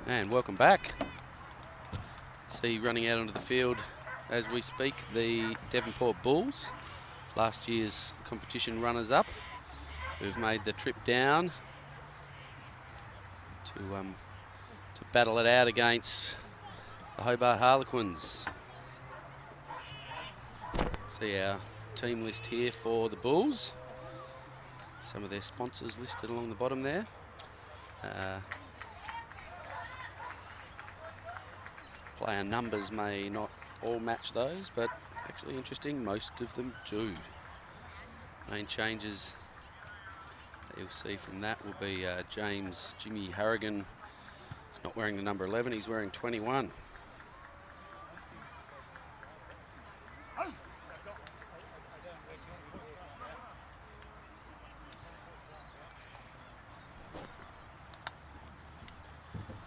And welcome back. See running out onto the field as we speak the Devonport Bulls, last year's competition runners-up, who've made the trip down to battle it out against the Hobart Harlequins. See our team list here for the Bulls. Some of their sponsors listed along the bottom there. Player numbers may not all match those, but actually interesting, most of them do. Main changes that you'll see from that will be Jimmy Harrigan. He's not wearing the number 11, he's wearing 21.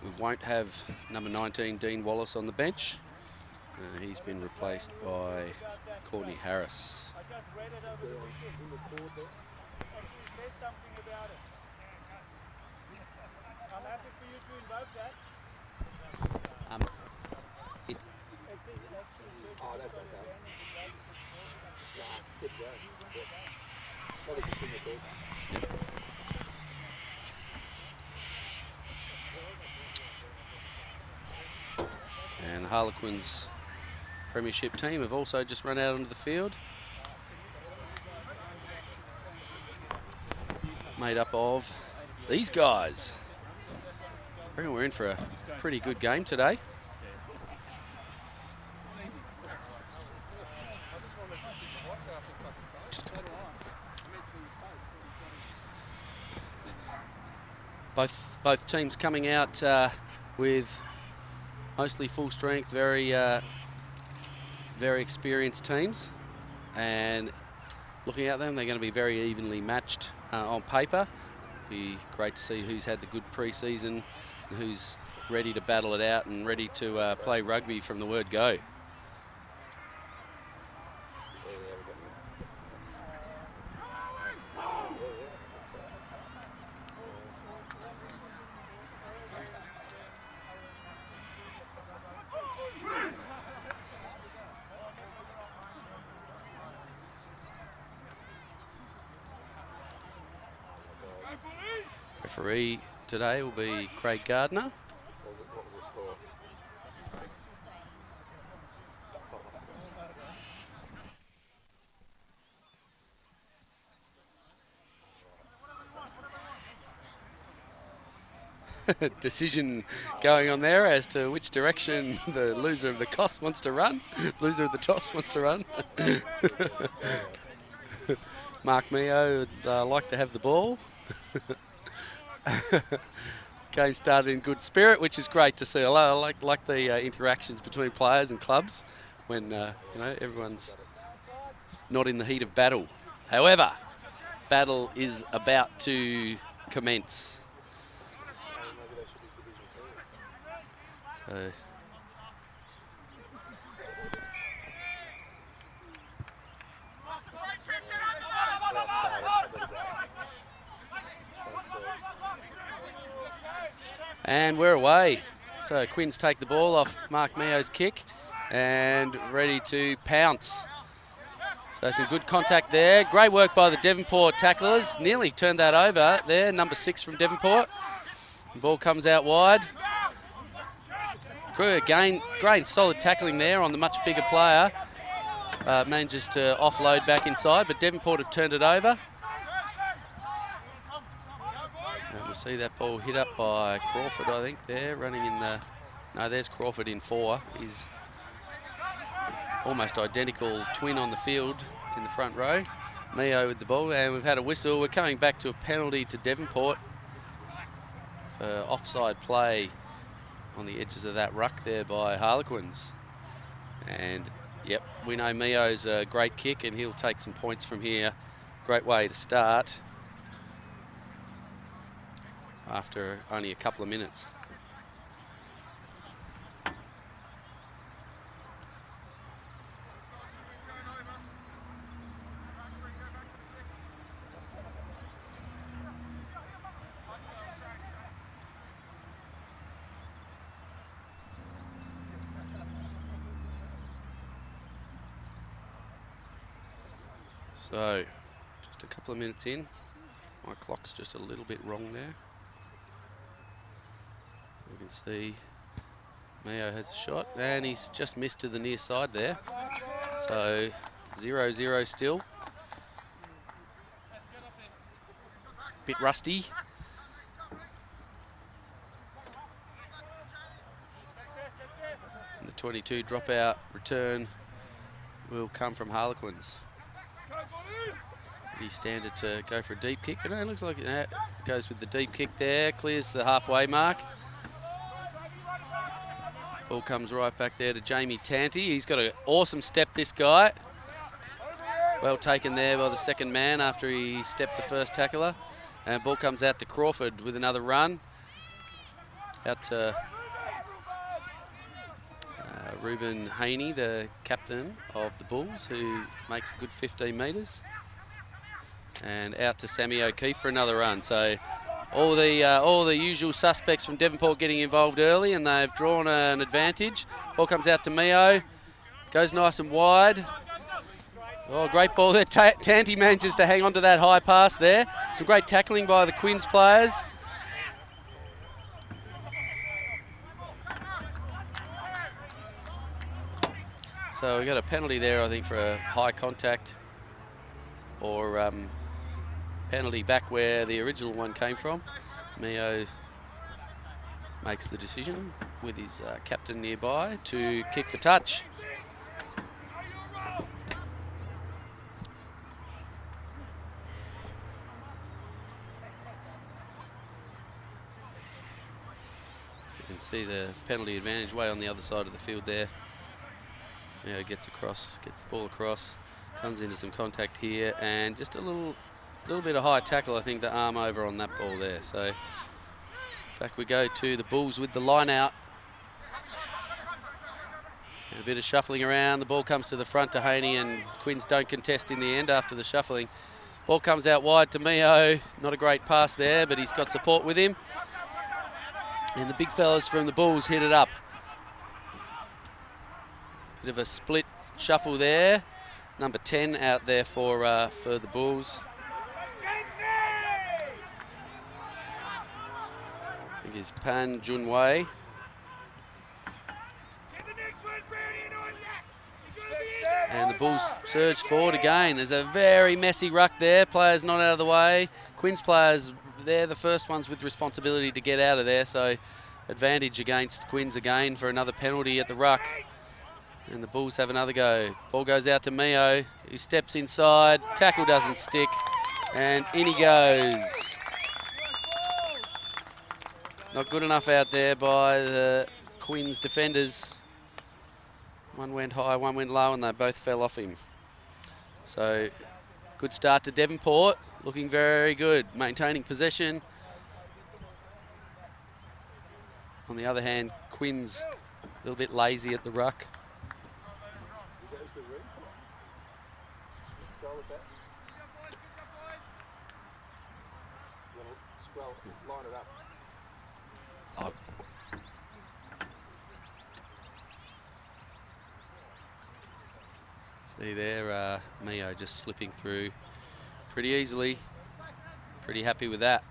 We won't have number 19, Dean Wallace, on the bench. He's been replaced by Courtney Harris. And the Harlequins Premiership team have also just run out onto the field. Made up of these guys. I reckon we're in for a pretty good game today. Both teams coming out with mostly full strength, very experienced teams, and looking at them, they're going to be very evenly matched on paper. Be great to see who's had the good pre-season, and who's ready to battle it out and ready to play rugby from the word go. Referee today will be Craig Gardner. Decision going on there as to which direction the loser of the toss wants to run. Loser of the toss wants to run. Mark Mio would like to have the ball. Game started in good spirit, which is great to see. I like the interactions between players and clubs when everyone's not in the heat of battle. However, battle is about to commence. So and we're away. So Quins take the ball off Mark Mio's kick and ready to pounce. So some good contact there. Great work by the Devonport tacklers. Nearly turned that over there. Number 6 from Devonport. The ball comes out wide. Again, great solid tackling there on the much bigger player. Manages to offload back inside, but Devonport have turned it over. And we'll see that ball hit up by Crawford, I think, there, running in the... No, there's Crawford in 4. He's almost identical twin on the field in the front row. Mio with the ball, and we've had a whistle. We're coming back to a penalty to Devonport for offside play on the edges of that ruck there by Harlequins. And, yep, we know Mio's a great kick, and he'll take some points from here. Great way to start after only a couple of minutes. So, just a couple of minutes in. My clock's just a little bit wrong there. You can see Mayo has a shot, and he's just missed to the near side there. So, 0-0 still. Bit rusty. And the 22 dropout return will come from Harlequins. Pretty standard to go for a deep kick, but it looks like it goes with the deep kick there, clears the halfway mark. Ball comes right back there to Jamie Tanti. He's got an awesome step, this guy. Well taken there by the second man after he stepped the first tackler. And ball comes out to Crawford with another run. Out to Ruben Haney, the captain of the Bulls, who makes a good 15 metres. And out to Sammy O'Keefe for another run. So all the usual suspects from Devonport getting involved early, and they've drawn an advantage. Ball comes out to Mio. Goes nice and wide. Oh, great ball there. Tanti manages to hang on to that high pass there. Some great tackling by the Quins players. So we got a penalty there, I think, for a high contact, or penalty back where the original one came from. Mio makes the decision with his captain nearby to kick for touch. You can see the penalty advantage way on the other side of the field there. Mio gets across, gets the ball across, comes into some contact here, and just a little bit of high tackle, I think, the arm over on that ball there. So back we go to the Bulls with the line out. And a bit of shuffling around. The ball comes to the front to Haney, and Quins don't contest in the end after the shuffling. Ball comes out wide to Mio. Not a great pass there, but he's got support with him. And the big fellas from the Bulls hit it up. Bit of a split shuffle there. Number 10 out there for the Bulls. I think it's Pan Junwei. And the Bulls surge forward again. There's a very messy ruck there. Players not out of the way. Quins players, they're the first ones with responsibility to get out of there. So advantage against Quins again for another penalty at the ruck. And the Bulls have another go. Ball goes out to Mio, who steps inside. Tackle doesn't stick. And in he goes. Not good enough out there by the Quins defenders. One went high, one went low, and they both fell off him. So, good start to Devonport. Looking very good, maintaining possession. On the other hand, Quins a little bit lazy at the ruck. Oh. See there, Mio just slipping through pretty easily. Pretty happy with that.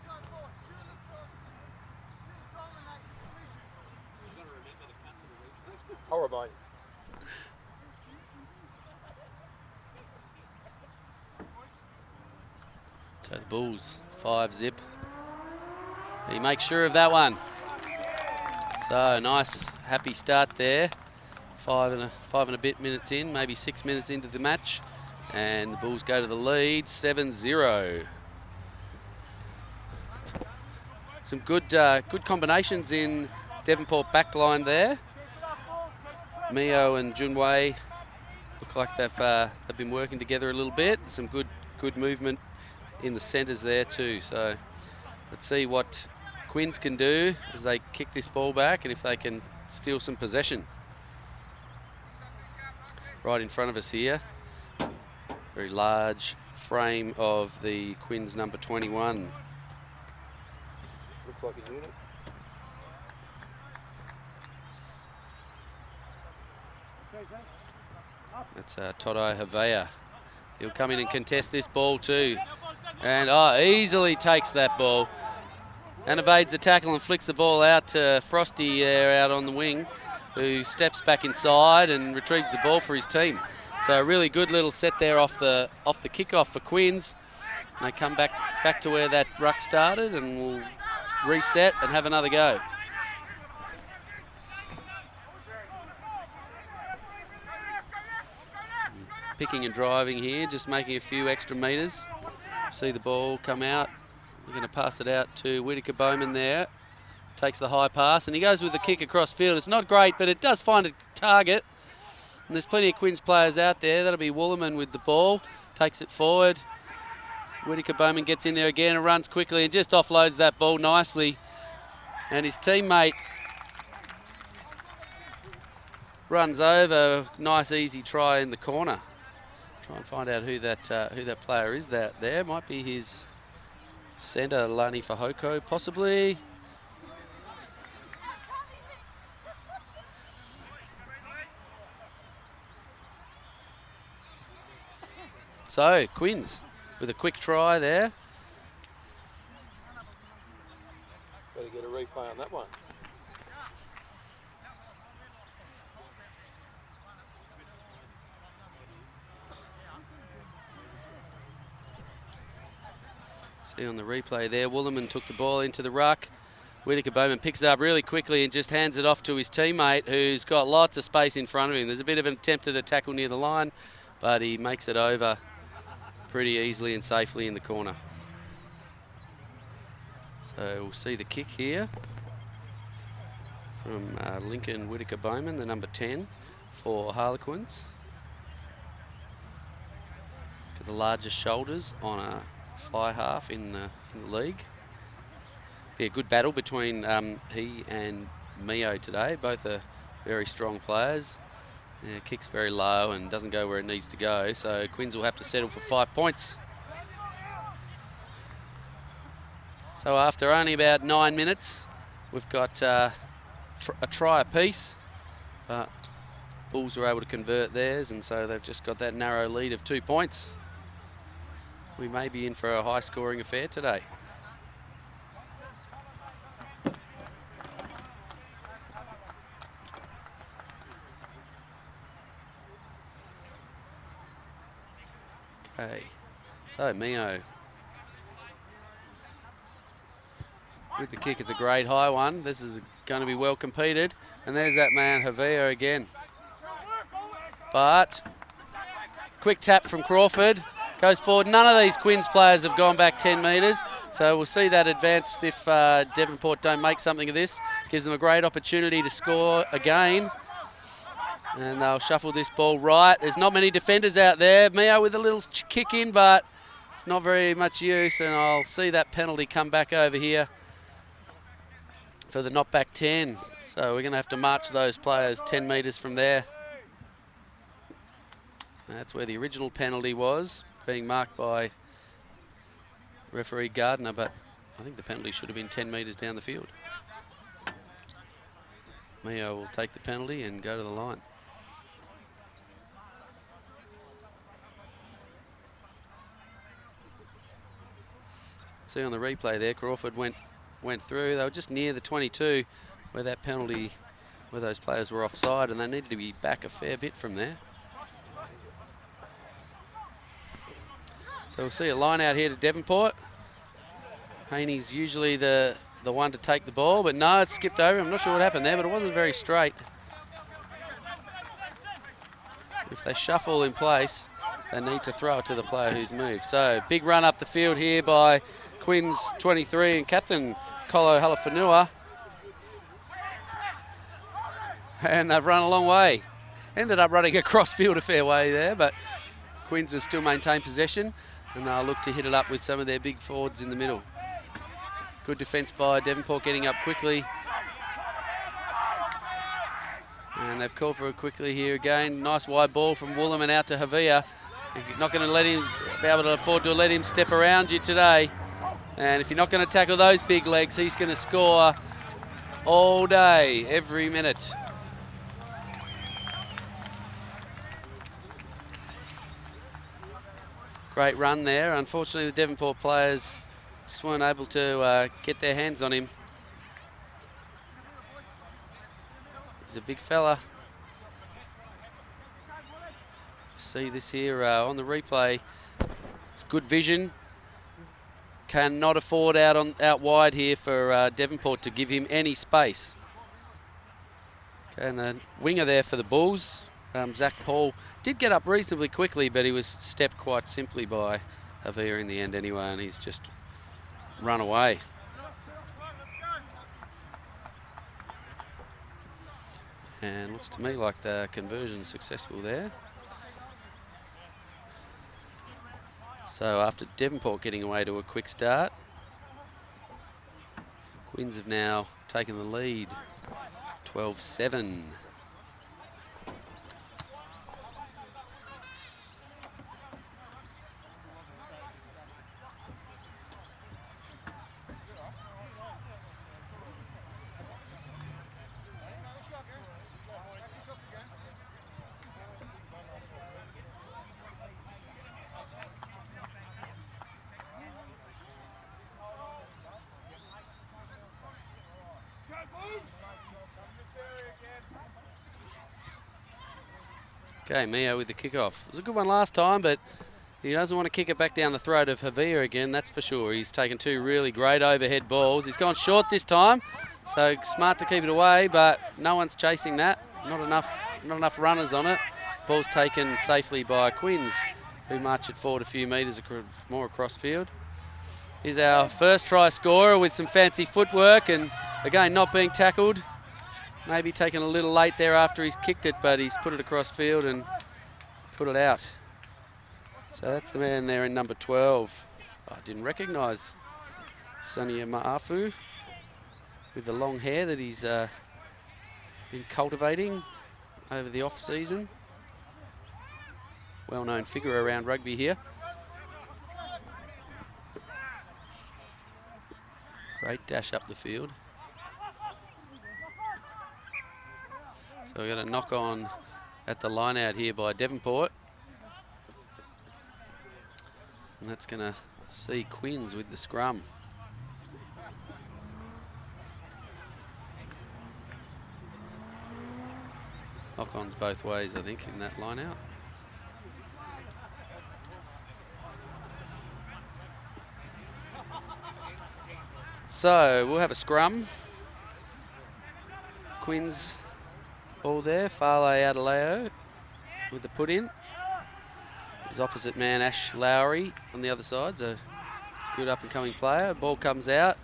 Horrible. So the Bulls, 5-0. He makes sure of that one. So nice, happy start there. Five and a bit minutes in, maybe 6 minutes into the match. And the Bulls go to the lead, 7-0. Some good combinations in Devonport backline there. Mio and Junwei look like they've been working together a little bit. Some good movement in the centres there too. So let's see what Quins can do as they kick this ball back, and if they can steal some possession. Right in front of us here, very large frame of the Quins number 21. Looks like a unit. That's Todai Havea, He'll come in and contest this ball too. And easily takes that ball. And evades the tackle and flicks the ball out to Frosty there out on the wing, who steps back inside and retrieves the ball for his team. So a really good little set there off the kickoff for Quins. They come back to where that ruck started, and we'll reset and have another go. Picking and driving here, just making a few extra metres. See the ball come out. We're going to pass it out to Whittaker Bowman there. Takes the high pass, and he goes with the kick across field. It's not great, but it does find a target. And there's plenty of Quins players out there. That'll be Woollerman with the ball. Takes it forward. Whittaker Bowman gets in there again and runs quickly and just offloads that ball nicely. And his teammate runs over. Nice, easy try in the corner. Try and find out who that player is. That there might be his centre, Lani Fahoko, possibly. So Quins with a quick try there. Better get a replay on that one. See on the replay there, Woollerman took the ball into the ruck. Whittaker Bowman picks it up really quickly and just hands it off to his teammate, who's got lots of space in front of him. There's a bit of an attempt at a tackle near the line, but he makes it over pretty easily and safely in the corner. So we'll see the kick here from Lincoln Whittaker Bowman, the number 10 for Harlequins. He's got the largest shoulders on a fly half in the league. Be a good battle between he and Mio today. Both are very strong players. Yeah, kicks very low and doesn't go where it needs to go. So Quins will have to settle for 5 points. So after only about 9 minutes, we've got a try apiece. But Bulls were able to convert theirs, and so they've just got that narrow lead of 2 points. We may be in for a high-scoring affair today. Okay, so Mio with the kick. It's a great high one. This is going to be well competed. And there's that man, Javier, again. But quick tap from Crawford. Goes forward. None of these Quins players have gone back 10 metres. So we'll see that advance if Devonport don't make something of this. Gives them a great opportunity to score again. And they'll shuffle this ball right. There's not many defenders out there. Mio with a little kick in, but it's not very much use. And I'll see that penalty come back over here for the knockback 10. So we're going to have to march those players 10 metres from there. That's where the original penalty was, being marked by referee Gardner, but I think the penalty should have been 10 metres down the field. Mio will take the penalty and go to the line. See on the replay there, Crawford went through. They were just near the 22 where that penalty, where those players were offside, and they needed to be back a fair bit from there. So we'll see a line out here to Devonport. Haney's usually the one to take the ball, but no, it's skipped over. I'm not sure what happened there, but it wasn't very straight. If they shuffle in place, they need to throw it to the player who's moved. So big run up the field here by Quins 23 and captain Kolo Halafanua. And they've run a long way. Ended up running across field a fair way there, but Quins have still maintained possession, and they'll look to hit it up with some of their big forwards in the middle. Good defence by Devonport, getting up quickly. And they've called for it quickly here again. Nice wide ball from Woollerman out to Javier. You're not going to let him be able to afford to let him step around you today. And if you're not going to tackle those big legs, he's going to score all day, every minute. Great run there. Unfortunately, the Devonport players just weren't able to get their hands on him. He's a big fella. See this here on the replay. It's good vision. Cannot afford out wide here for Devonport to give him any space. Okay, and the winger there for the Bulls, Zach Paul, did get up reasonably quickly, but he was stepped quite simply by Javier in the end anyway, and he's just run away. And looks to me like the conversion's successful there. So after Devonport getting away to a quick start, Quins have now taken the lead, 12-7. Okay, Mio with the kickoff. It was a good one last time, but he doesn't want to kick it back down the throat of Javier again, that's for sure. He's taken two really great overhead balls. He's gone short this time, so smart to keep it away, but no one's chasing that. Not enough runners on it. Ball's taken safely by Quins, who march it forward a few metres more across field. Here's our first try scorer with some fancy footwork and again not being tackled. Maybe taken a little late there after he's kicked it, but he's put it across field and put it out. So that's the man there in number 12. I didn't recognise Sonia Maafu with the long hair that he's been cultivating over the off-season. Well-known figure around rugby here. Great dash up the field. So we've got a knock on at the line out here by Devonport. And that's going to see Quins with the scrum. Knock-ons both ways, I think, in that line out. So we'll have a scrum. Quins ball there, Farley Adeleo with the put in. His opposite man, Ash Lowry, on the other side's a good up-and-coming player. Ball comes out.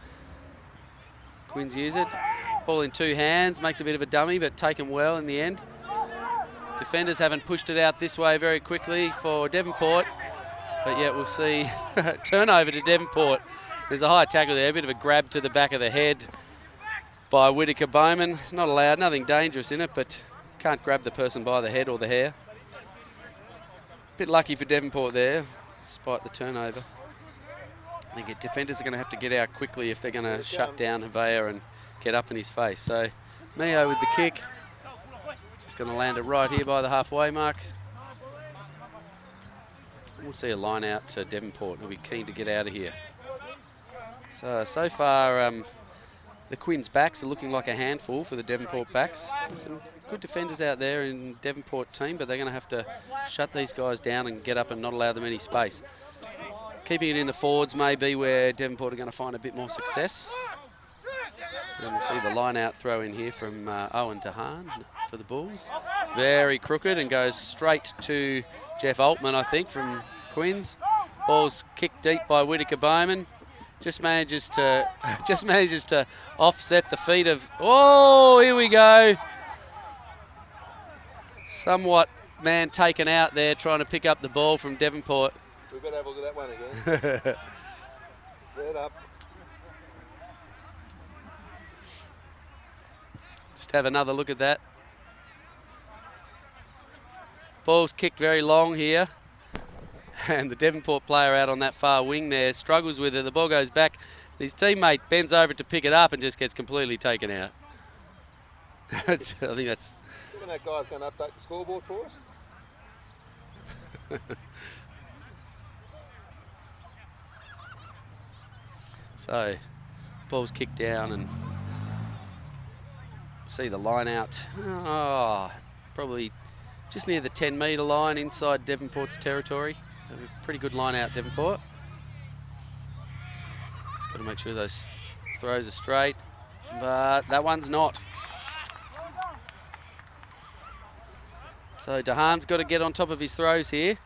Quins use it. Ball in two hands, makes a bit of a dummy, but taken well in the end. Defenders haven't pushed it out this way very quickly for Devonport, but yet we'll see turnover to Devonport. There's a high tackle there, a bit of a grab to the back of the head by Whittaker Bowman. Not allowed, nothing dangerous in it, but can't grab the person by the head or the hair. Bit lucky for Devonport there, despite the turnover. I think defenders are going to have to get out quickly if they're going to shut down Javier and get up in his face. So Mio with the kick. Just going to land it right here by the halfway mark. We'll see a line out to Devonport. He'll be keen to get out of here. So far, the Quins backs are looking like a handful for the Devonport backs. There's some good defenders out there in Devonport team, but they're going to have to shut these guys down and get up and not allow them any space. Keeping it in the forwards may be where Devonport are going to find a bit more success. And we'll see the line out throw in here from Owen Tahan for the Bulls. It's very crooked and goes straight to Jeff Altman, I think, from Quins. Ball's kicked deep by Whittaker Bowman. Just manages to offset the feet of. Oh, here we go. Somewhat man taken out there trying to pick up the ball from Devonport. We better have a look at that one again. Get up. Just have another look at that. Ball's kicked very long here. And the Devonport player out on that far wing there struggles with it. The ball goes back. His teammate bends over to pick it up and just gets completely taken out. I think that's... You think that guy's going to update the scoreboard for us? So, ball's kicked down and see the line out. Oh, probably just near the 10-metre line inside Devonport's territory. A pretty good line out, Devonport. Just got to make sure those throws are straight, but that one's not. So DeHaan's got to get on top of his throws here.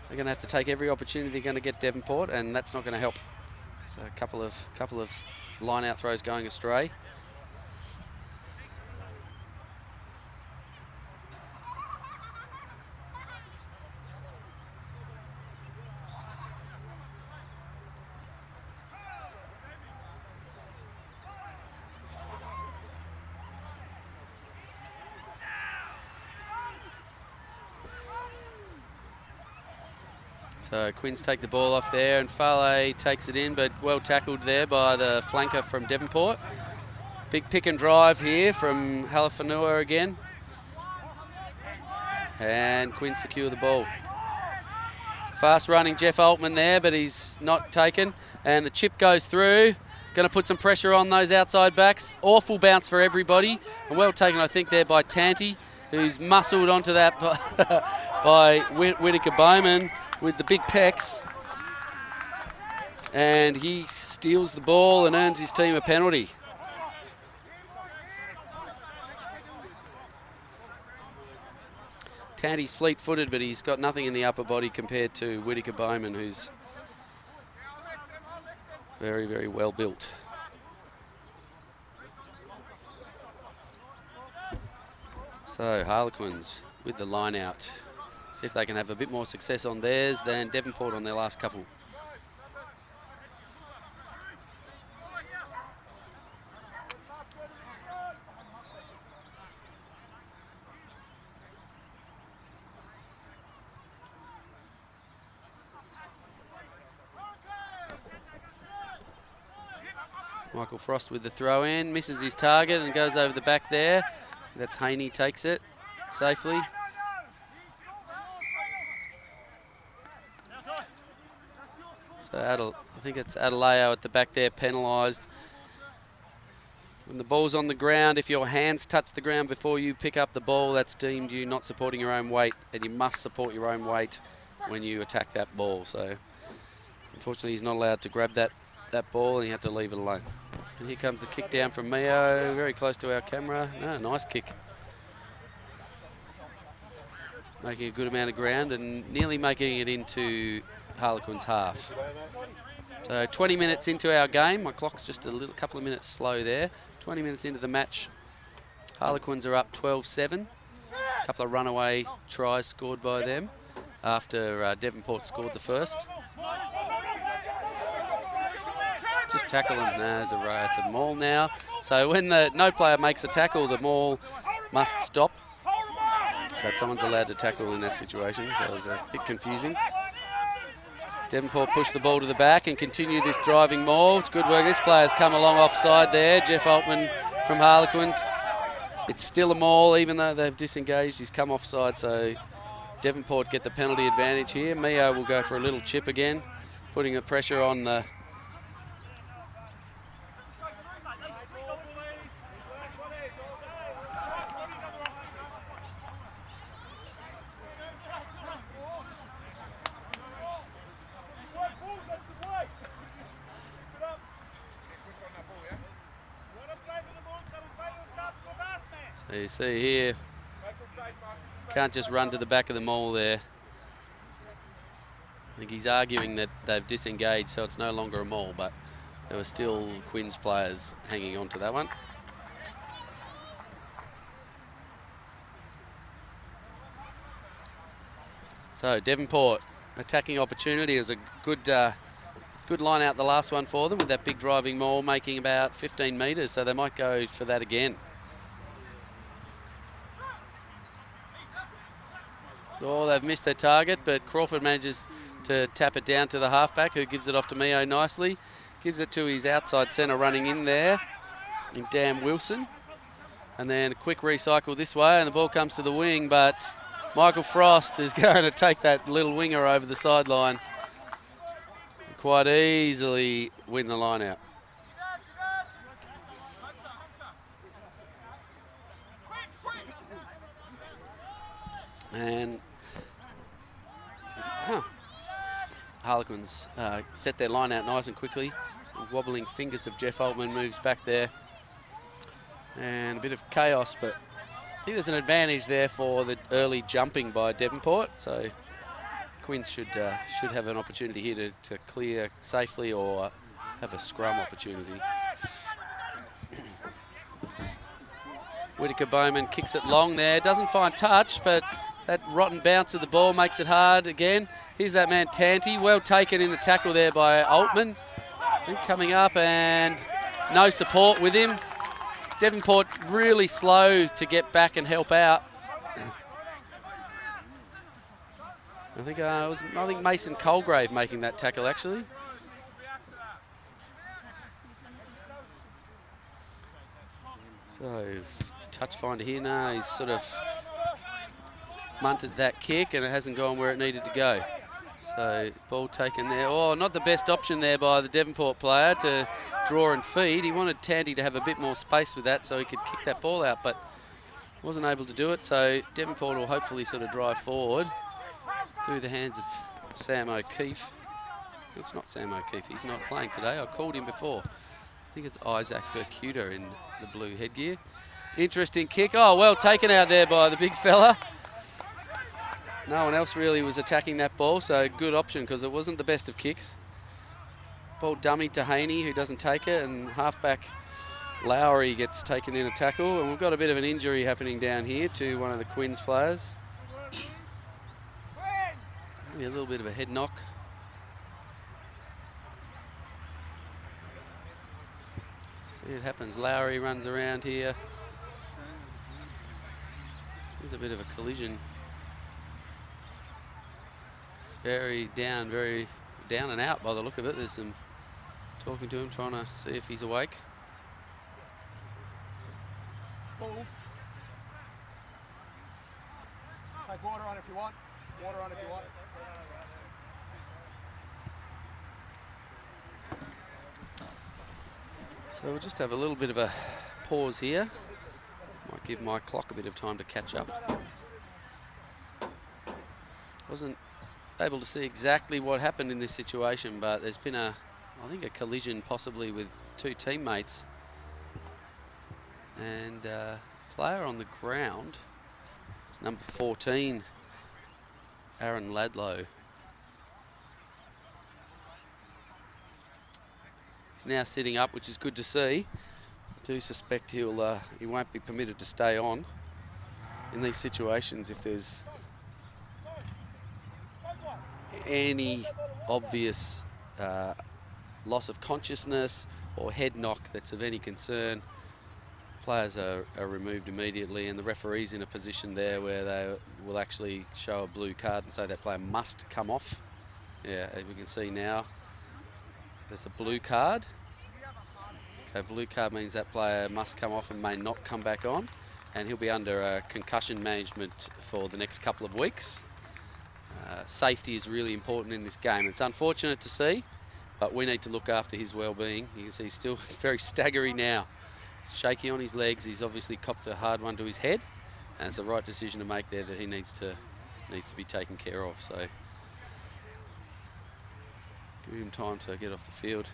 They're going to have to take every opportunity they're going to get Devonport, and that's not going to help. So a couple of line-out throws going astray. So Quins take the ball off there, and Farley takes it in, but well tackled there by the flanker from Devonport. Big pick and drive here from Halafanua again. And Quins secure the ball. Fast running Jeff Altman there, but he's not taken. And the chip goes through. Going to put some pressure on those outside backs. Awful bounce for everybody. And well taken, I think, there by Tanti, who's muscled onto that by Whittaker Bowman with the big pecs. And he steals the ball and earns his team a penalty. Tanti's fleet-footed, but he's got nothing in the upper body compared to Whittaker Bowman, who's very, very well built. So Harlequins with the line out. See if they can have a bit more success on theirs than Devonport on their last couple. Michael Frost with the throw in, misses his target and goes over the back there. That's Haney, takes it safely. So I think it's Adeleo at the back there, penalised. When the ball's on the ground, if your hands touch the ground before you pick up the ball, that's deemed you not supporting your own weight, and you must support your own weight when you attack that ball. So unfortunately he's not allowed to grab that ball, and he had to leave it alone. And here comes the kick down from Mio, very close to our camera. No, nice kick. Making a good amount of ground and nearly making it into Harlequins half. So 20 minutes into our game. My clock's just a couple of minutes slow there. 20 minutes into the match. Harlequins are up 12-7. A couple of runaway tries scored by them after Devonport scored the first. Just tackle him. No, it's a maul now. So when no player makes a tackle, the maul must stop. But someone's allowed to tackle in that situation, so it was a bit confusing. Devonport pushed the ball to the back and continued this driving maul. It's good work. This player's come along offside there. Jeff Altman from Harlequins. It's still a maul, even though they've disengaged. He's come offside, so Devonport get the penalty advantage here. Mio will go for a little chip again, putting the pressure on the... So you see here, can't just run to the back of the maul there. I think he's arguing that they've disengaged, so it's no longer a maul, but there were still Quins players hanging on to that one. So Devonport, attacking opportunity. It was a good line out the last one for them with that big driving maul, making about 15 metres, so they might go for that again. Oh, they've missed their target, but Crawford manages to tap it down to the halfback, who gives it off to Mio nicely. Gives it to his outside centre running in there, in Dan Wilson. And then a quick recycle this way, and the ball comes to the wing, but Michael Frost is going to take that little winger over the sideline. quite easily win the line out. And Harlequins set their line out nice and quickly. The wobbling fingers of Jeff Altman moves back there. And a bit of chaos, but I think there's an advantage there for the early jumping by Devonport. So Quins should have an opportunity here to clear safely or have a scrum opportunity. Whitaker Bowman kicks it long there. Doesn't find touch, but that rotten bounce of the ball makes it hard again. Here's that man Tanti, well taken in the tackle there by Altman. Coming up and no support with him. Devonport really slow to get back and help out. I think it was Mason Colgrave making that tackle actually. So touch finder here now. He's sort of munted that kick and it hasn't gone where it needed to go. So ball taken there. Oh, not the best option there by the Devonport player to draw and feed. He wanted Tanti to have a bit more space with that so he could kick that ball out, but wasn't able to do it. So Devonport will hopefully sort of drive forward through the hands of Sam O'Keefe. It's not Sam O'Keefe. He's not playing today. I called him before. I think it's Isaac Bercuda in the blue headgear. Interesting kick. Oh, well taken out there by the big fella. No one else really was attacking that ball, so good option because it wasn't the best of kicks. Ball dummy to Haney, who doesn't take it, and halfback Lowry gets taken in a tackle, and we've got a bit of an injury happening down here to one of the Quins players. Maybe a little bit of a head knock. See it happens. Lowry runs around here. There's a bit of a collision. Very down and out by the look of it. There's some talking to him, trying to see if he's awake. Take water on if you want. Water on if you want. So we'll just have a little bit of a pause here. Might give my clock a bit of time to catch up. Wasn't able to see exactly what happened in this situation, but there's been I think a collision possibly with two teammates. And player on the ground is number 14, Aaron Ladlow. He's now sitting up, which is good to see. I do suspect he won't be permitted to stay on in these situations if there's any obvious loss of consciousness or head knock that's of any concern. Players are removed immediately, and the referee's in a position there where they will actually show a blue card and say that player must come off. Yeah, as we can see now, there's a blue card. Okay, blue card means that player must come off and may not come back on, and he'll be under concussion management for the next couple of weeks. Safety is really important in this game. It's unfortunate to see, but we need to look after his well-being. You can see he's still very staggery now. He's shaky on his legs. He's obviously copped a hard one to his head, and it's the right decision to make there that he needs to be taken care of. So give him time to get off the field.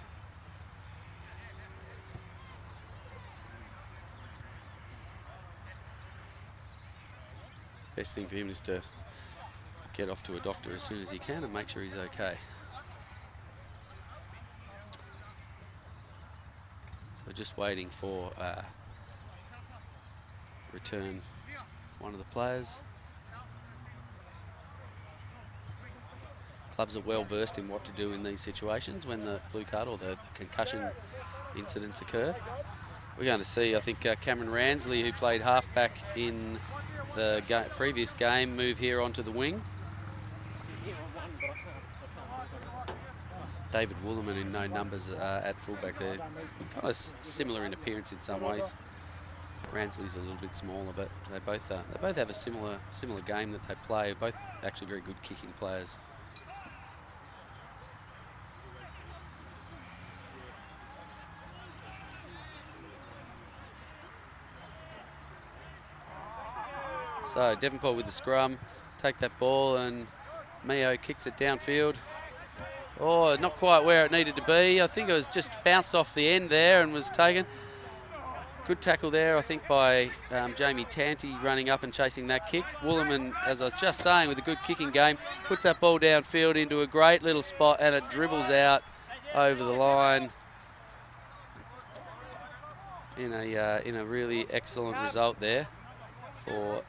Best thing for him is to get off to a doctor as soon as he can and make sure he's okay. So just waiting for return one of the players. Clubs are well versed in what to do in these situations when the blue card or the concussion incidents occur. We're going to see, I think, Cameron Ransley, who played halfback in the previous game, move here onto the wing. David Woollerman in no numbers at fullback there. Kind of similar in appearance in some ways. Ransley's a little bit smaller, but they both have a similar game that they play. Both actually very good kicking players. So Devonport with the scrum, take that ball, and Mio kicks it downfield. Oh, not quite where it needed to be. I think it was just bounced off the end there and was taken. Good tackle there, I think, by Jamie Tanti running up and chasing that kick. Woollerman, as I was just saying, with a good kicking game, puts that ball downfield into a great little spot, and it dribbles out over the line in a really excellent result there for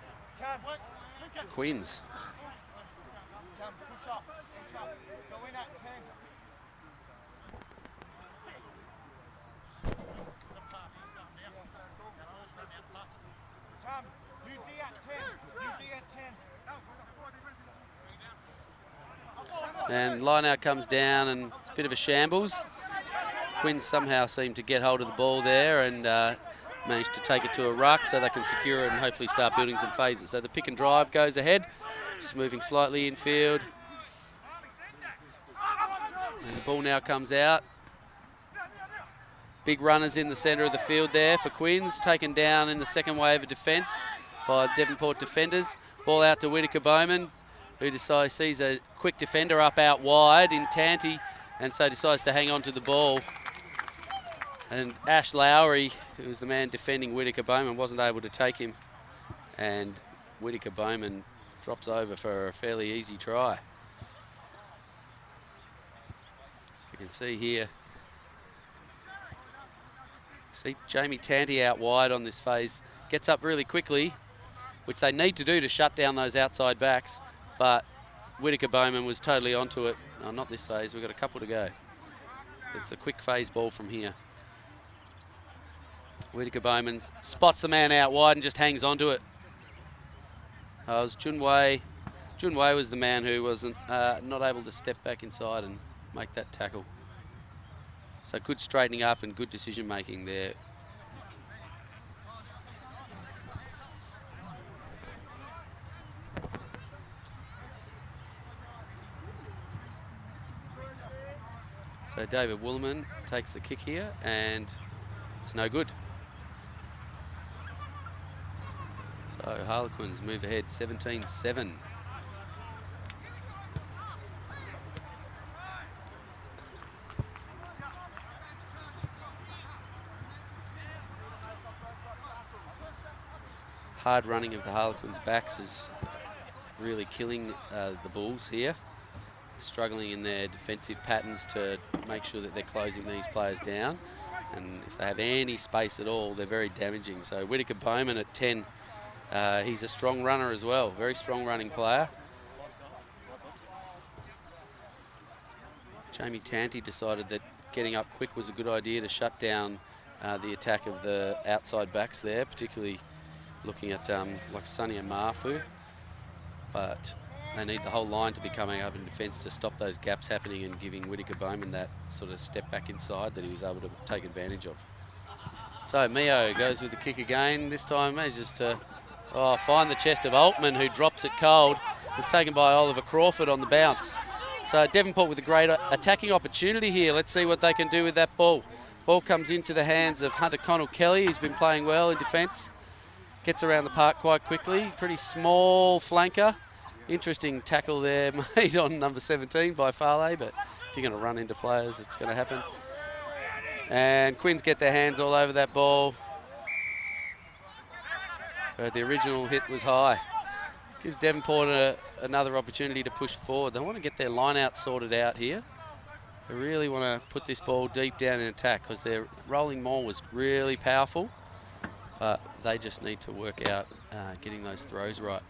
Quins. And line out comes down, and it's a bit of a shambles. Quinn somehow seemed to get hold of the ball there and managed to take it to a ruck so they can secure it and hopefully start building some phases. So the pick and drive goes ahead, just moving slightly infield. And the ball now comes out. Big runners in the centre of the field there for Quins, taken down in the second wave of defence by Devonport defenders. Ball out to Whittaker Bowman, who sees a quick defender up out wide in Tanti, and so decides to hang on to the ball. And Ash Lowry, who was the man defending Whittaker Bowman, wasn't able to take him, and Whittaker Bowman drops over for a fairly easy try. So you can see here, see Jamie Tanti out wide on this phase, gets up really quickly, which they need to do to shut down those outside backs, but Whittaker Bowman was totally onto it. Oh, not this phase, we've got a couple to go. It's a quick phase ball from here. Whittaker Bowman spots the man out wide and just hangs onto it. It was Junwei. Junwei was the man who wasn't not able to step back inside and make that tackle. So good straightening up and good decision making there. So David Woolman takes the kick here, and it's no good. So Harlequins move ahead 17-7. Hard running of the Harlequins' backs is really killing the Bulls here. Struggling in their defensive patterns to make sure that they're closing these players down, and if they have any space at all, they're very damaging. So Whittaker Bowman at 10, he's a strong runner as well, very strong running player. Jamie Tanti decided that getting up quick was a good idea to shut down the attack of the outside backs there, particularly looking at like Sonny and Mafu, but they need the whole line to be coming up in defence to stop those gaps happening and giving Whittaker Bowman that sort of step back inside that he was able to take advantage of. So Mio goes with the kick again. This time manages to find the chest of Altman, who drops it cold. It's taken by Oliver Crawford on the bounce. So Devonport with a great attacking opportunity here. Let's see what they can do with that ball. Ball comes into the hands of Hunter Connell-Kelly, who's been playing well in defence. Gets around the park quite quickly. Pretty small flanker. Interesting tackle there made on number 17 by Farley, but if you're going to run into players, it's going to happen. And Quins get their hands all over that ball. But the original hit was high. Gives Devonport another opportunity to push forward. They want to get their line out sorted out here. They really want to put this ball deep down in attack because their rolling maul was really powerful, but they just need to work out getting those throws right.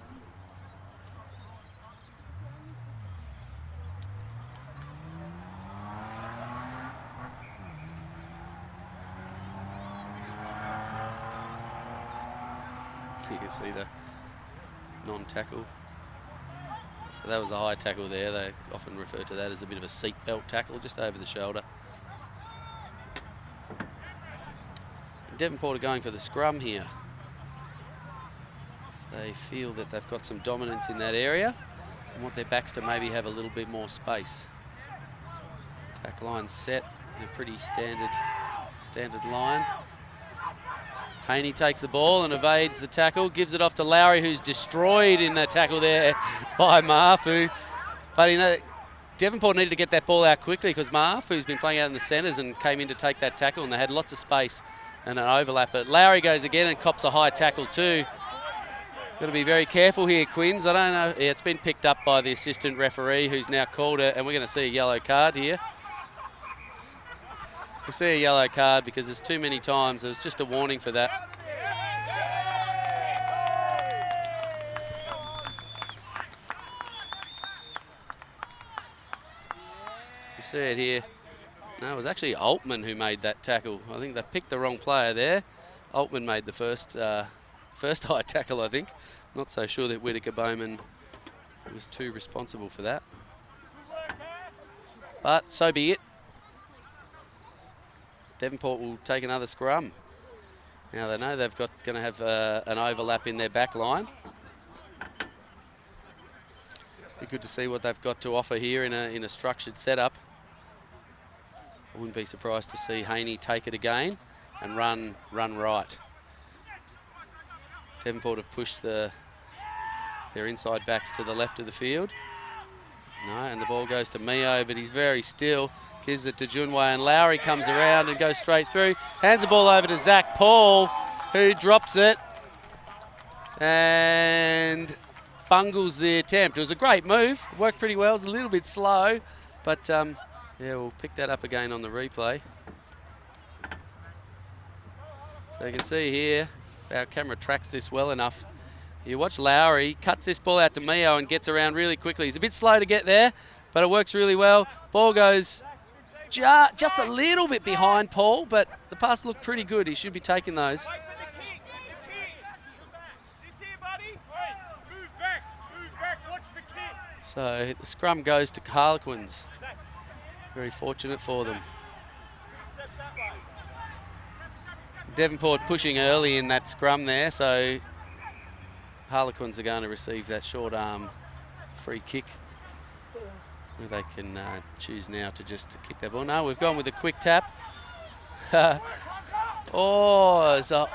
You can see the non-tackle. So that was the high tackle there. They often refer to that as a bit of a seatbelt tackle, just over the shoulder. Devonport are going for the scrum here. So they feel that they've got some dominance in that area and want their backs to maybe have a little bit more space. Back line set, a pretty standard line. Haney takes the ball and evades the tackle, gives it off to Lowry, who's destroyed in the tackle there by Maafu. But Devonport needed to get that ball out quickly because Maafu's been playing out in the centres and came in to take that tackle, and they had lots of space and an overlap. But Lowry goes again and cops a high tackle too. Got to be very careful here, Quins. I don't know. Yeah, it's been picked up by the assistant referee, who's now called it, and we're going to see a yellow card here. We'll see a yellow card because there's too many times. There was just a warning for that. You see it here. No, it was actually Altman who made that tackle. I think they picked the wrong player there. Altman made the first high tackle, I think. Not so sure that Whittaker Bowman was too responsible for that. But so be it. Devonport will take another scrum. Now they know they've going to have an overlap in their back line. Be good to see what they've got to offer here in a structured setup. I wouldn't be surprised to see Haney take it again and run right. Devonport have pushed their inside backs to the left of the field. No, and the ball goes to Mio, but he's very still. Gives it to Junway, and Lowry comes around and goes straight through. Hands the ball over to Zach Paul, who drops it and bungles the attempt. It was a great move. It worked pretty well. It was a little bit slow, but yeah, we'll pick that up again on the replay. So you can see here, if our camera tracks this well enough, you watch Lowry, cuts this ball out to Mio and gets around really quickly. He's a bit slow to get there, but it works really well. Ball goes just a little bit behind Paul, but the pass looked pretty good. He should be taking those. So the scrum goes to Harlequins. Very fortunate for them. Devonport pushing early in that scrum there, so Harlequins are going to receive that short arm free kick. They can choose now to just kick that ball. No, we've gone with a quick tap. Oh, it's a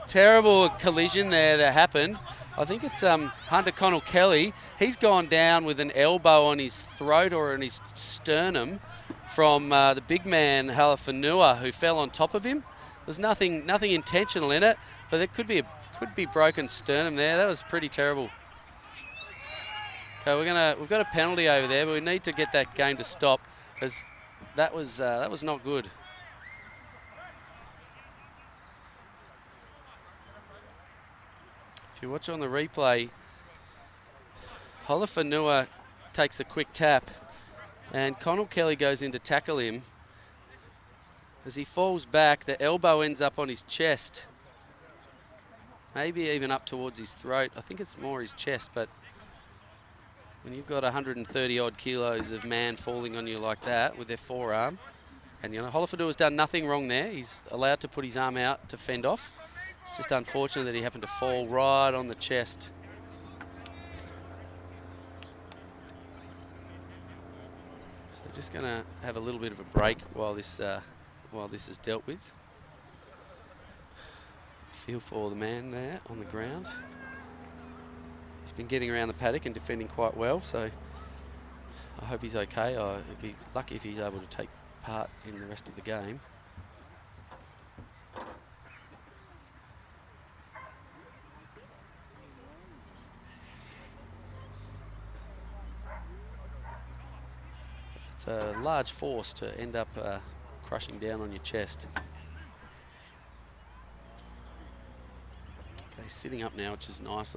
terrible collision there that happened. I think it's Hunter Connell Kelly. He's gone down with an elbow on his throat or on his sternum from the big man Halafanua, who fell on top of him. There's nothing intentional in it, but there could be broken sternum there. That was pretty terrible. Okay, we've got a penalty over there, but we need to get that game to stop because that was not good. If you watch on the replay, Halafanua takes the quick tap, and Connell Kelly goes in to tackle him. As he falls back, the elbow ends up on his chest, maybe even up towards his throat. I think it's more his chest, but when you've got 130 odd kilos of man falling on you like that with their forearm, and Halafanua's done nothing wrong there. He's allowed to put his arm out to fend off. It's just unfortunate that he happened to fall right on the chest. So just going to have a little bit of a break while this is dealt with. Feel for the man there on the ground. He's been getting around the paddock and defending quite well, so I hope he's okay. I'd be lucky if he's able to take part in the rest of the game. It's a large force to end up crushing down on your chest. Okay, sitting up now, which is nice.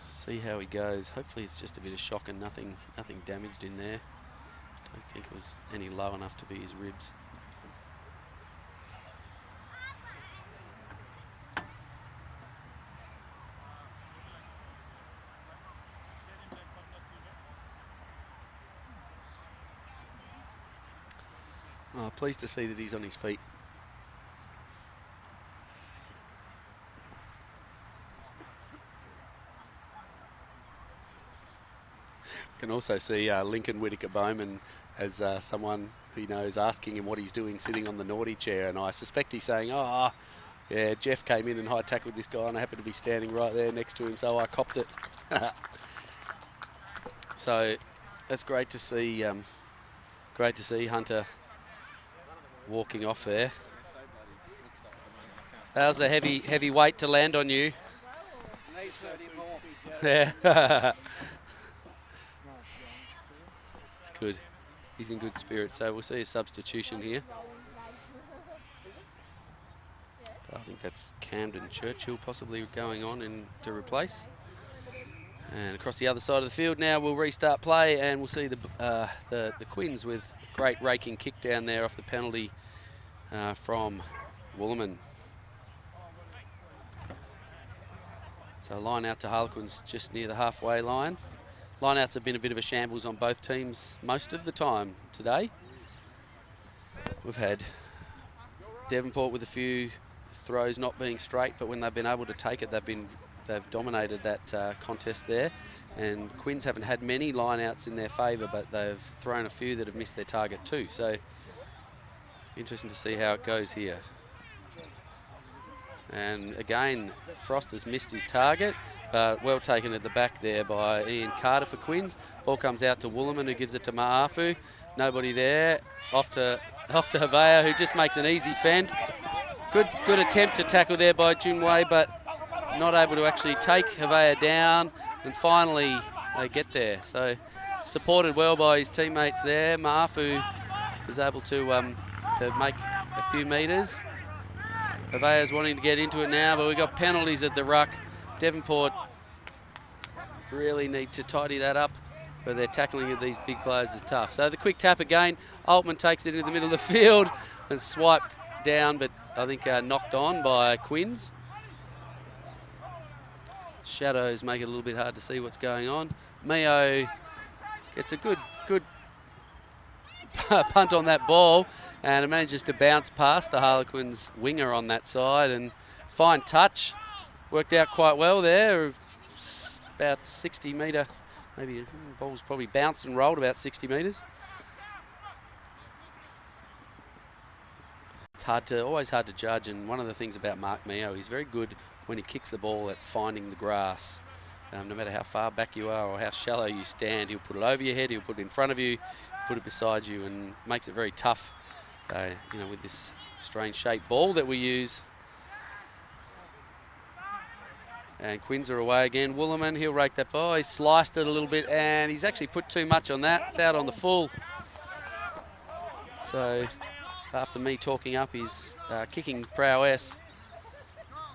See how he goes. Hopefully it's just a bit of shock and nothing damaged in there. Don't think it was any low enough to be his ribs. Oh, pleased to see that he's on his feet. Can also see Lincoln Whittaker Bowman as someone who knows asking him what he's doing sitting on the naughty chair, and I suspect he's saying, oh, yeah, Jeff came in and high tackled this guy and I happened to be standing right there next to him, so I copped it. So that's great to see. Great to see Hunter walking off there. That was a heavy weight to land on you. Yeah. It's good. He's in good spirits, so we'll see a substitution here. I think that's Camden Churchill possibly going on to replace. And across the other side of the field now, we'll restart play, and we'll see the Quins with a great raking kick down there off the penalty from Woolman. So line out to Harlequins just near the halfway line. Line outs have been a bit of a shambles on both teams most of the time today. We've had Devonport with a few throws not being straight, but when they've been able to take it, they've dominated that contest there. And Quins haven't had many line outs in their favour, but they've thrown a few that have missed their target too. So interesting to see how it goes here. And again, Frost has missed his target, but well taken at the back there by Ian Carter for Quins. Ball comes out to Woolman, who gives it to Ma'afu. Nobody there. Off to Havea, who just makes an easy fend. Good attempt to tackle there by Junwei, but not able to actually take Havea down. And finally, they get there. So supported well by his teammates there. Ma'afu was able to make a few metres. Havea's wanting to get into it now, but we've got penalties at the ruck. Devonport really need to tidy that up, but their tackling of these big players is tough. So the quick tap again. Altman takes it into the middle of the field and swiped down, but I think knocked on by Quins. Shadows make it a little bit hard to see what's going on. Mio gets a good punt on that ball, and it manages to bounce past the Harlequins winger on that side, and fine touch. Worked out quite well there. About 60 metre, maybe the ball's probably bounced and rolled about 60 metres. It's always hard to judge, and one of the things about Mark Mio, he's very good when he kicks the ball at finding the grass. No matter how far back you are or how shallow you stand, he'll put it over your head, he'll put it in front of you, put it beside you, and makes it very tough, with this strange shaped ball that we use. And Quins are away again. Woolman, he'll rake that ball. He sliced it a little bit, and he's actually put too much on that. It's out on the full. So after me talking up his kicking prowess,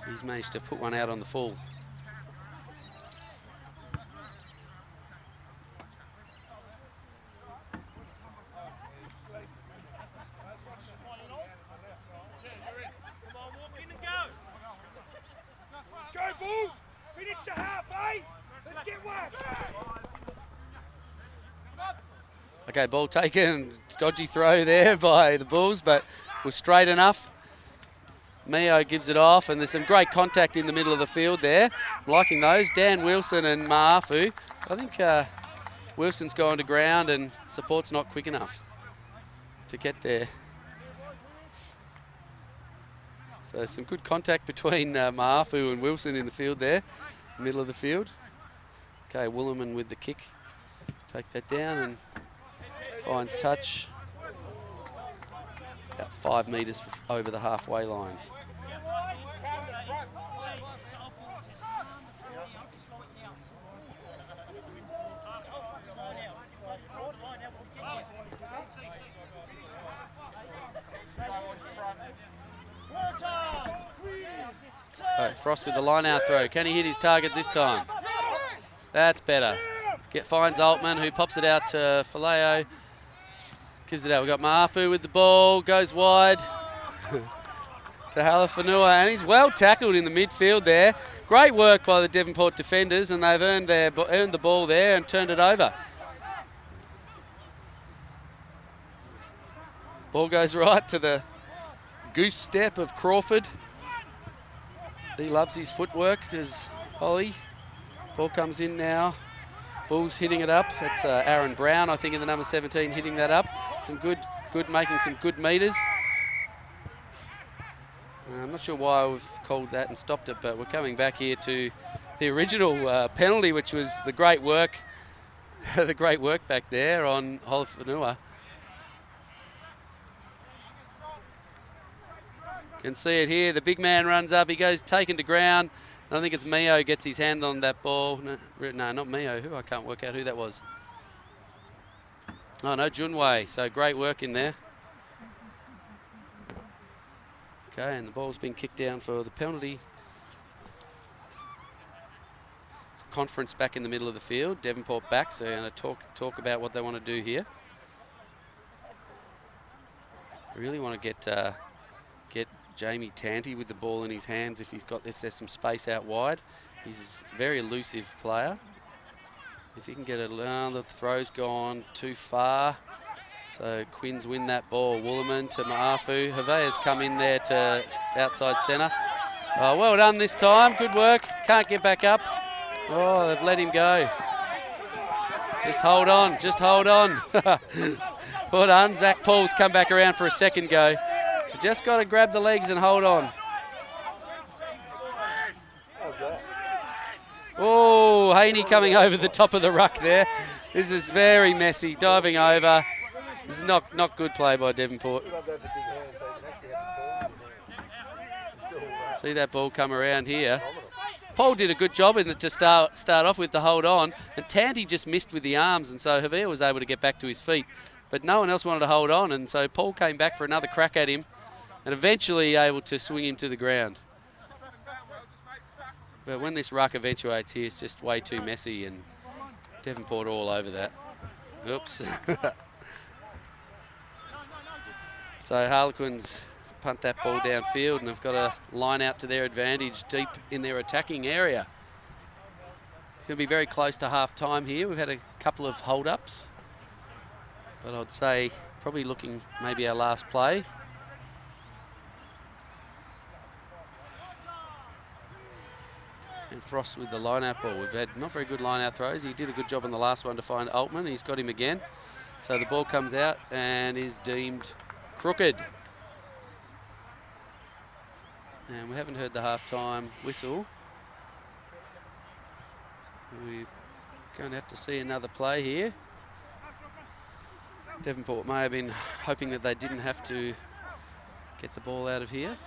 he's managed to put one out on the full. Okay, ball taken. Dodgy throw there by the Bulls, but was straight enough. Mio gives it off, and there's some great contact in the middle of the field there. I'm liking those. Dan Wilson and Ma'afu. I think Wilson's gone to ground, and support's not quick enough to get there. So some good contact between Ma'afu and Wilson in the field there, middle of the field. Okay, Woolman with the kick. Take that down and finds touch. About 5 metres over the halfway line. So Frost with the line out throw. Can he hit his target this time? That's better. Finds Altman, who pops it out to Faleo. Gives it out. We've got Ma'afu with the ball. Goes wide to Halafanua, and he's well tackled in the midfield there. Great work by the Devonport defenders, and they've earned the ball there and turned it over. Ball goes right to the goose step of Crawford. He loves his footwork, does Ollie. Ball comes in now. Bulls hitting it up. That's Aaron Brown, I think, in the number 17, hitting that up. Some good, making some good metres. I'm not sure why we've called that and stopped it, but we're coming back here to the original penalty, which was the great work, the great work back there on Holofanua. Can see it here. The big man runs up. He goes taken to ground. I think it's Mio gets his hand on that ball. No, not Mio. Who? I can't work out who that was. Oh, no, Junwei. So great work in there. Okay, and the ball's been kicked down for the penalty. It's a conference back in the middle of the field. Devonport back, so they're going to talk about what they want to do here. I really want to get Jamie Tanti with the ball in his hands if there's some space out wide. He's a very elusive player. If he can get it, the throw's gone too far. So Quins win that ball. Woollerman to Maafu. Havea's come in there to outside centre. Oh, well done this time. Good work. Can't get back up. Oh, they've let him go. Just hold on. Just hold on. Well done. Zach Paul's come back around for a second go. Just got to grab the legs and hold on. Oh, Haney coming over the top of the ruck there. This is very messy. Diving over. This is not good play by Devonport. See that ball come around here. Paul did a good job in it to start off with the hold on, and Tanti just missed with the arms, and so Javier was able to get back to his feet. But no one else wanted to hold on, and so Paul came back for another crack at him and eventually able to swing him to the ground. But when this ruck eventuates here, it's just way too messy, and Devonport all over that. Oops. So Harlequins punt that ball downfield and have got a line out to their advantage deep in their attacking area. It's going to be very close to half time here. We've had a couple of hold-ups, but I'd say probably looking maybe our last play. And Frost with the line-out ball. We've had not very good line-out throws. He did a good job on the last one to find Altman. He's got him again. So the ball comes out and is deemed crooked. And we haven't heard the half-time whistle. So we're going to have to see another play here. Devonport may have been hoping that they didn't have to get the ball out of here.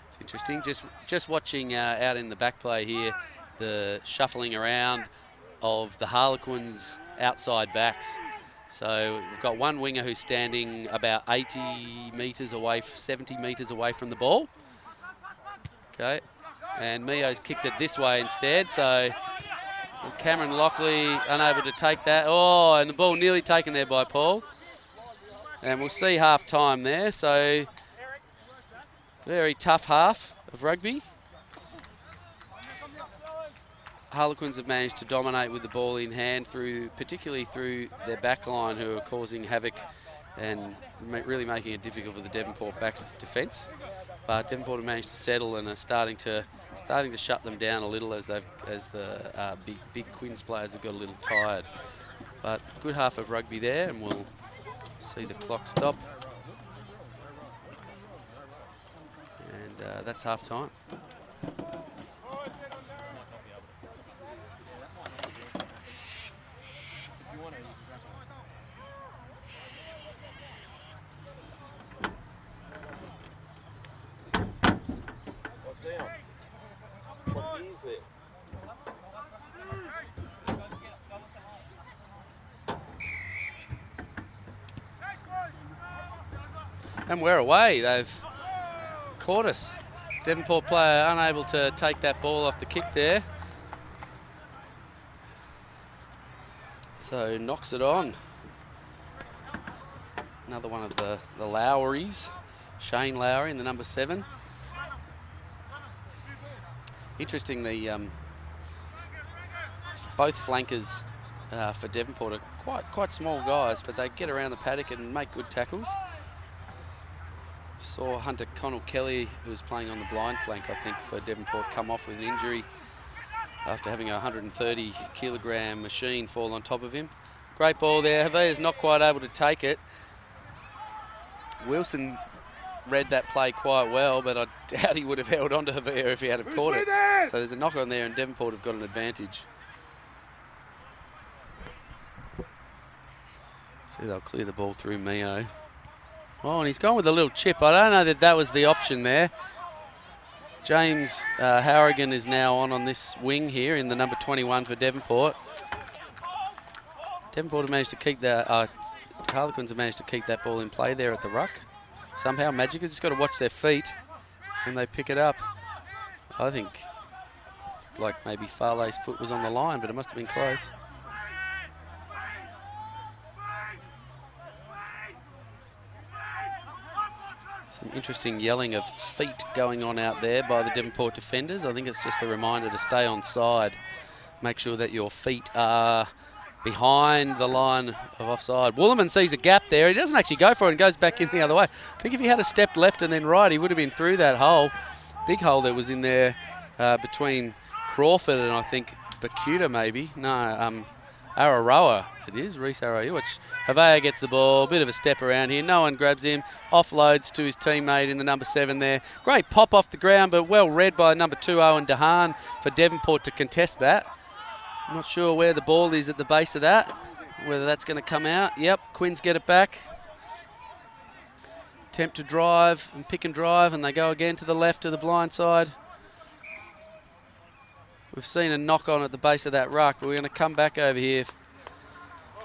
It's interesting, just watching out in the back play here, the shuffling around of the Harlequins outside backs. So we've got one winger who's standing about 80 metres away, 70 metres away from the ball. Okay, and Mio's kicked it this way instead, so Cameron Lockley unable to take that. Oh, and the ball nearly taken there by Paul. And we'll see half time there, so very tough half of rugby. Harlequins have managed to dominate with the ball in hand, particularly through their back line, who are causing havoc and really making it difficult for the Devonport backs' defence. But Devonport have managed to settle and are starting to shut them down a little as the big Quins players have got a little tired. But good half of rugby there, and we'll see the clock stop. And that's half time. And we're away. They've caught us. Devonport player unable to take that ball off the kick there. So knocks it on. Another one of the Lowrys. Shane Lowry in the number 7. Interesting, both flankers for Devonport are quite small guys, but they get around the paddock and make good tackles. Saw Hunter Connell Kelly, who was playing on the blind flank, I think, for Devonport, come off with an injury after having a 130-kilogram machine fall on top of him. Great ball there. Havia's not quite able to take it. Wilson read that play quite well, but I doubt he would have held on to Havia if he had have caught it. So there's a knock on there, and Devonport have got an advantage. See, they'll clear the ball through Mio. Oh, and he's gone with a little chip. I don't know that that was the option there. James Harrigan is now on this wing here in the number 21 for Devonport. Devonport have managed to keep the Harlequins have managed to keep that ball in play there at the ruck. Somehow magically, just got to watch their feet when they pick it up. I think like maybe Farley's foot was on the line, but it must have been close. Some interesting yelling of feet going on out there by the Devonport defenders. I think it's just a reminder to stay on side. Make sure that your feet are behind the line of offside. Woolman sees a gap there. He doesn't actually go for it and goes back in the other way. I think if he had a step left and then right, he would have been through that hole. Big hole that was in there between Crawford and I think Bakuta maybe. No, Araroa it is, Reece Araroa, which Havea gets the ball, bit of a step around here. No one grabs him, offloads to his teammate in the number 7 there. Great pop off the ground, but well read by number 2, Owen DeHaan, for Devonport to contest that. I'm not sure where the ball is at the base of that, whether that's going to come out. Yep, Quins get it back. Attempt to drive and pick and drive, and they go again to the left to the blind side. We've seen a knock on at the base of that ruck, but we're going to come back over here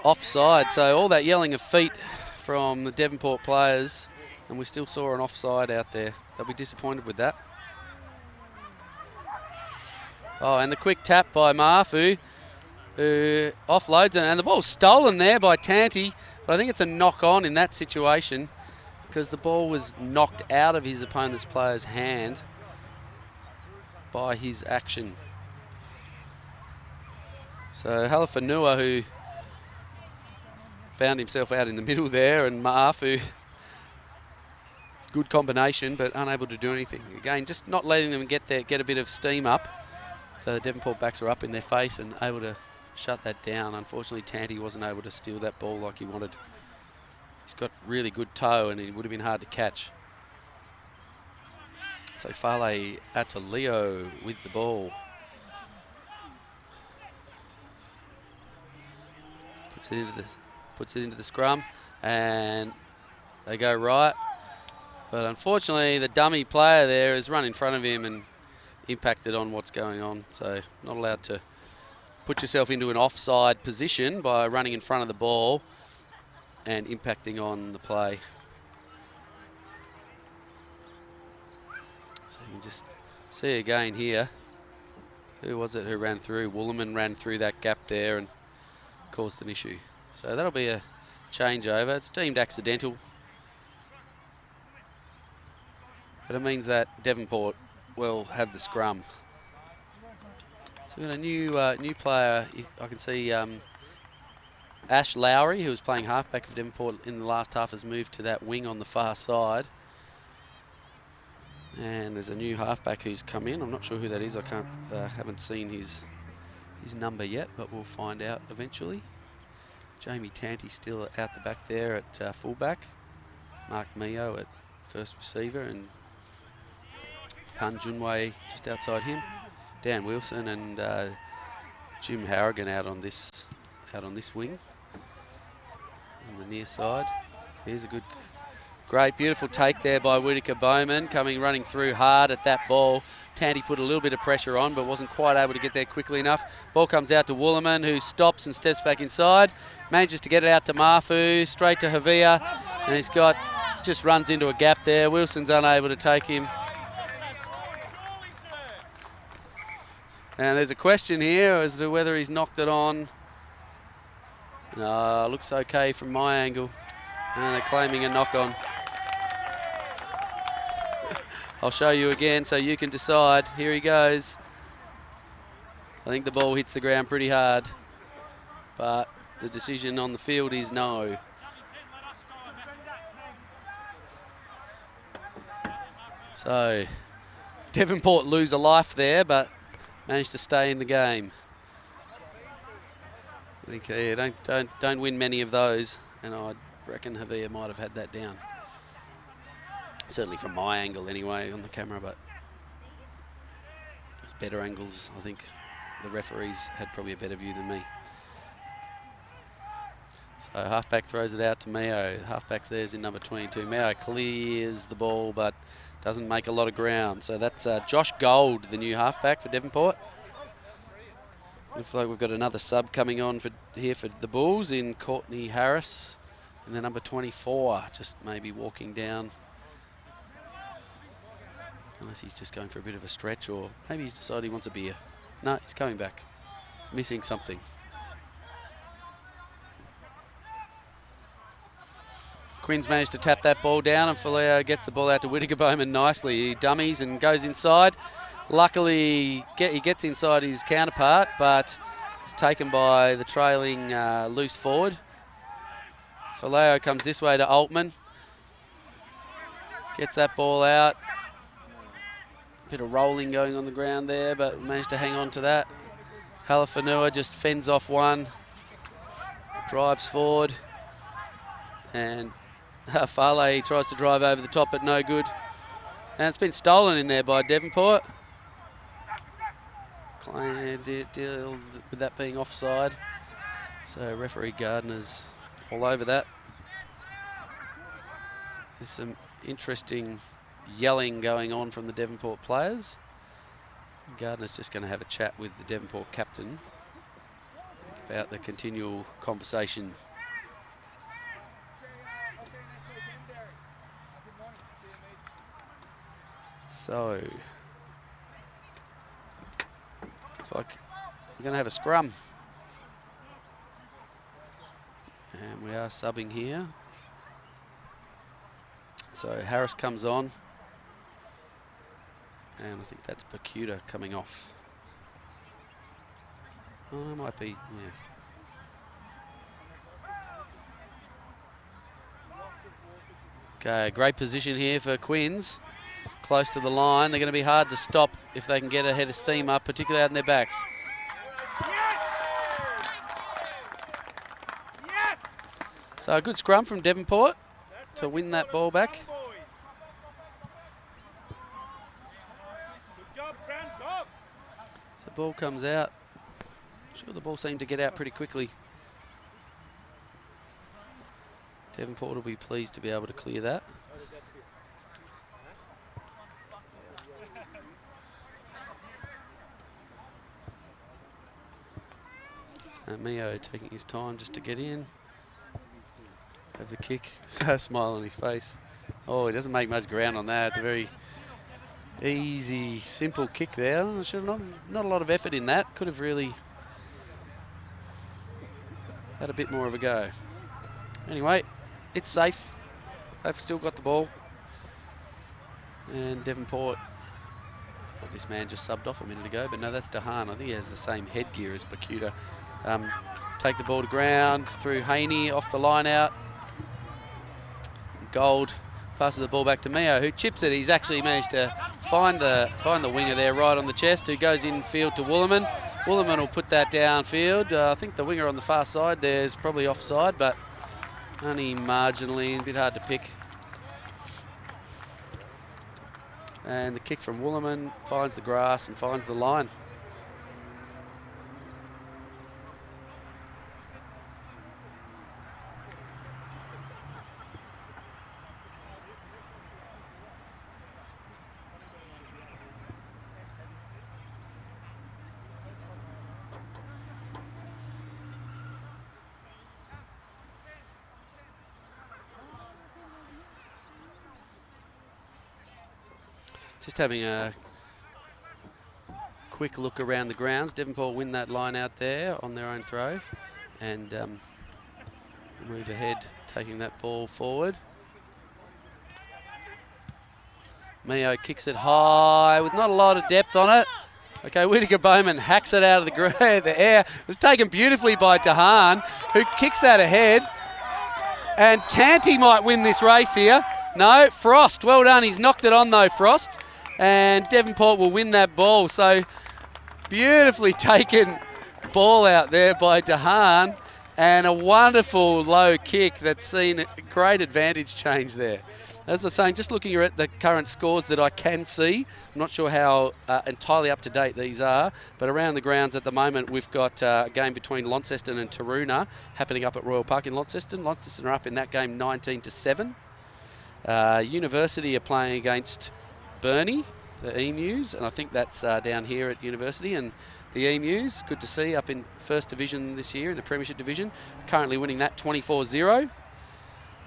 offside. So all that yelling of feet from the Devonport players, and we still saw an offside out there. They'll be disappointed with that. Oh, and the quick tap by Mafu, who offloads, and the ball's stolen there by Tanti, but I think it's a knock on in that situation because the ball was knocked out of his opponent's player's hand by his action. So Halafanua, who found himself out in the middle there, and Maafu, good combination, but unable to do anything. Again, just not letting them get a bit of steam up. So the Devonport backs are up in their face and able to shut that down. Unfortunately, Tanti wasn't able to steal that ball like he wanted. He's got really good toe, and it would have been hard to catch. So Fale Atalio with the ball. Puts it into the scrum, and they go right. But unfortunately, the dummy player there has run in front of him and impacted on what's going on. So not allowed to put yourself into an offside position by running in front of the ball and impacting on the play. So you can just see again here. Who was it who ran through? Woolman ran through that gap there and caused an issue. So that'll be a changeover. It's deemed accidental, but it means that Devonport will have the scrum. So we've got a new player. I can see Ash Lowry, who was playing halfback for Devonport in the last half, has moved to that wing on the far side. And there's a new halfback who's come in. I'm not sure who that is. I haven't seen his number yet, but we'll find out eventually. Jamie Tanti still out the back there at fullback. Mark Mio at first receiver, and Pan Junwei just outside him. Dan Wilson and Jim Harrigan out on this wing on the near side. Here's a great, beautiful take there by Whittaker Bowman, running through hard at that ball. Tanti put a little bit of pressure on, but wasn't quite able to get there quickly enough. Ball comes out to Woolman, who stops and steps back inside. Manages to get it out to Mafu, straight to Havia, and he's just runs into a gap there. Wilson's unable to take him. And there's a question here as to whether he's knocked it on. No, looks okay from my angle. And they're claiming a knock on. I'll show you again so you can decide. Here he goes. I think the ball hits the ground pretty hard, but the decision on the field is no. So Devonport lose a life there, but managed to stay in the game. I think yeah, don't win many of those, and I reckon Havia might have had that down. Certainly from my angle anyway on the camera, but there's better angles. I think the referees had probably a better view than me. So halfback throws it out to Meo. Halfback's there's in number 22. Meo clears the ball but doesn't make a lot of ground. So that's Josh Gold, the new halfback for Devonport. Looks like we've got another sub coming on here for the Bulls in Courtney Harris. And then number 24, just maybe walking down. Unless he's just going for a bit of a stretch, or maybe he's decided he wants a beer. No, he's coming back. He's missing something. Quinn's managed to tap that ball down, and Faleo gets the ball out to Whittaker Bowman nicely. He dummies and goes inside. Luckily, he gets inside his counterpart, but it's taken by the trailing loose forward. Faleo comes this way to Altman. Gets that ball out. Bit of rolling going on the ground there, but managed to hang on to that. Halafanua just fends off one. Drives forward. And Farley tries to drive over the top, but no good. And it's been stolen in there by Devonport. Deals with that being offside. So referee Gardner's all over that. There's some interesting yelling going on from the Devonport players. Gardner's just going to have a chat with the Devonport captain about the continual conversation. So, looks like we're going to have a scrum. And we are subbing here. So Harris comes on. And I think that's Bakuta coming off. Oh, it might be, yeah. Okay, great position here for Quins. Close to the line. They're going to be hard to stop if they can get a head of steam up, particularly out in their backs. So a good scrum from Devonport to win that ball back. So the ball comes out. I'm sure the ball seemed to get out pretty quickly. Devonport will be pleased to be able to clear that. So Mio taking his time just to get in. Have the kick. So smile on his face. Oh, he doesn't make much ground on that. It's a very easy, simple kick there. Not a lot of effort in that. Could have really had a bit more of a go. Anyway, it's safe. They've still got the ball. And Devonport, I thought this man just subbed off a minute ago, but no, that's Dehan. I think he has the same headgear as Bakuta. Take the ball to ground through Haney, off the line out. Gold passes the ball back to Mio, who chips it. He's actually managed to find the winger there right on the chest, who goes infield to Woollerman. Woollerman will put that downfield. I think the winger on the far side there is probably offside, but only marginally, a bit hard to pick. And the kick from Woollerman finds the grass and finds the line. Just having a quick look around the grounds. Devonport win that line out there on their own throw and move ahead, taking that ball forward. Mio kicks it high with not a lot of depth on it. Okay, Whittaker Bowman hacks it out of the air. It's taken beautifully by Dehan, who kicks that ahead. And Tanti might win this race here. No, Frost. Well done. He's knocked it on though, Frost. And Devonport will win that ball. So beautifully taken ball out there by Dehan. And a wonderful low kick that's seen a great advantage change there. As I was saying, just looking at the current scores that I can see, I'm not sure how entirely up to date these are, but around the grounds at the moment we've got a game between Launceston and Taroona happening up at Royal Park in Launceston. Launceston are up in that game 19-7. University are playing against Burnie, the Emus, and I think that's down here at University. And the Emus, good to see, up in First Division this year in the Premiership Division, currently winning that 24-0.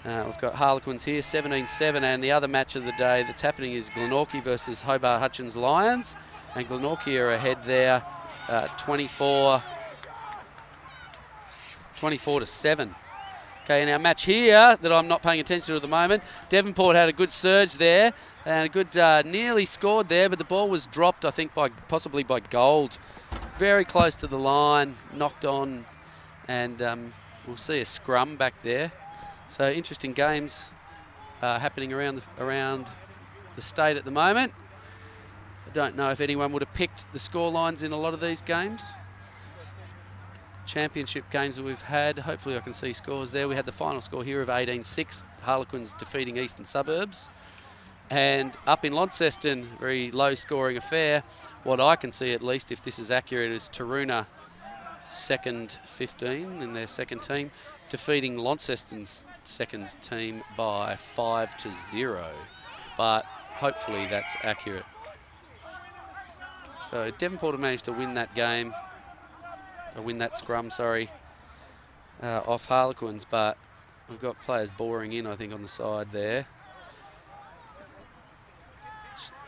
We've got Harlequins here, 17-7, and the other match of the day that's happening is Glenorchy versus Hobart Hutchins Lions, and Glenorchy are ahead there, 24-7. Okay, and our match here that I'm not paying attention to at the moment, Devonport had a good surge there and a good nearly scored there, but the ball was dropped, I think, possibly by Gold. Very close to the line, knocked on, and we'll see a scrum back there. So interesting games happening around the state at the moment. I don't know if anyone would have picked the score lines in a lot of these games. Championship games that we've had, hopefully I can see scores there. We had the final score here of 18-6, Harlequins defeating Eastern Suburbs. And up in Launceston, very low scoring affair. What I can see, at least if this is accurate, is Taroona second 15 in their second team, defeating Launceston's second team by 5-0. But hopefully that's accurate. So Devonport have managed to win that game, win that scrum, sorry, off Harlequins, but we've got players boring in, I think, on the side there.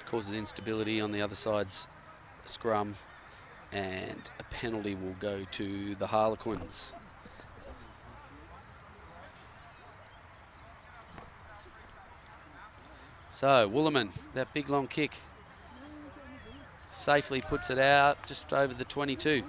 Causes instability on the other side's scrum, and a penalty will go to the Harlequins. So Woollerman, that big long kick, safely puts it out just over the 22.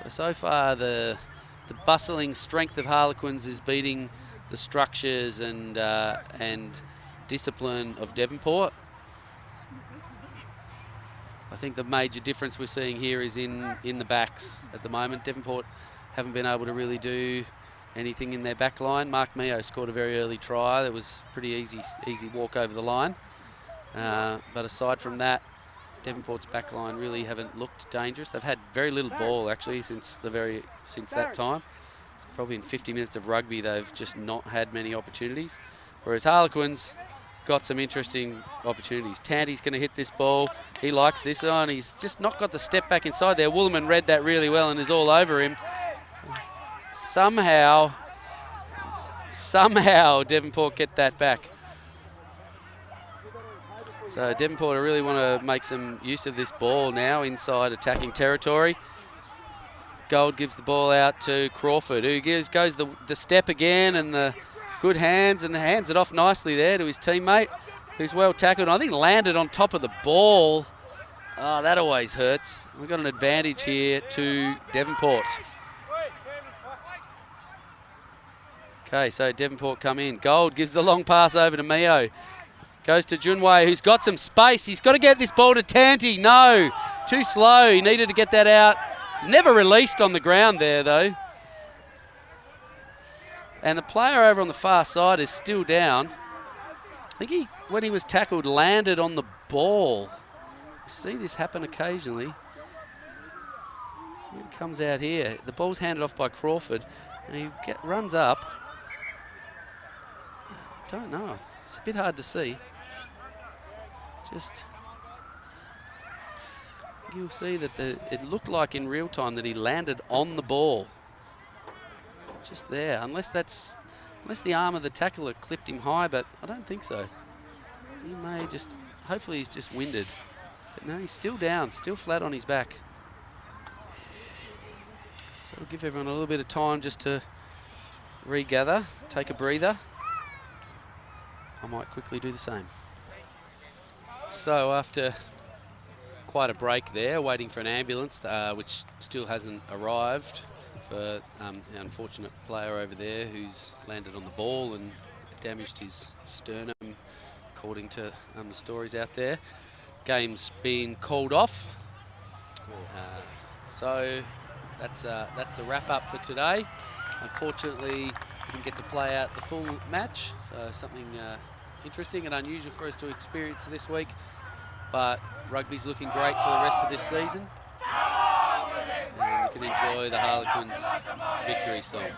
So far the bustling strength of Harlequins is beating the structures and discipline of Devonport. I think the major difference we're seeing here is in the backs at the moment. Devonport haven't been able to really do anything in their back line. Mark Mio scored a very early try. That was pretty easy walk over the line. But aside from that, Devonport's back line really haven't looked dangerous. They've had very little ball actually since that time. So probably in 50 minutes of rugby they've just not had many opportunities. Whereas Harlequins got some interesting opportunities. Tanty's going to hit this ball. He likes this one. He's just not got the step back inside there. Woollerman read that really well and is all over him. Somehow Devonport get that back. So Devonport really want to make some use of this ball now inside attacking territory. Gold gives the ball out to Crawford, who goes the step again and the good hands, and hands it off nicely there to his teammate, who's well tackled. I think landed on top of the ball. Oh, that always hurts. We've got an advantage here to Devonport. Okay, so Devonport come in. Gold gives the long pass over to Mio. Goes to Junwei, who's got some space. He's got to get this ball to Tanty. No, too slow. He needed to get that out. He's never released on the ground there, though. And the player over on the far side is still down. I think when he was tackled, landed on the ball. You see this happen occasionally. It comes out here. The ball's handed off by Crawford, and he runs up. I don't know. It's a bit hard to see. Just, you'll see that it looked like in real time that he landed on the ball. Just there, unless the arm of the tackler clipped him high, but I don't think so. He may just, hopefully he's just winded. But no, he's still down, still flat on his back. So we'll give everyone a little bit of time just to regather, take a breather. I might quickly do the same. So after quite a break there, waiting for an ambulance, which still hasn't arrived, for an unfortunate player over there who's landed on the ball and damaged his sternum, according to the stories out there. Game's been called off. So that's a wrap up for today. Unfortunately, we didn't get to play out the full match, so something interesting and unusual for us to experience this week. But rugby's looking great for the rest of this season. And you can enjoy the Harlequins victory song.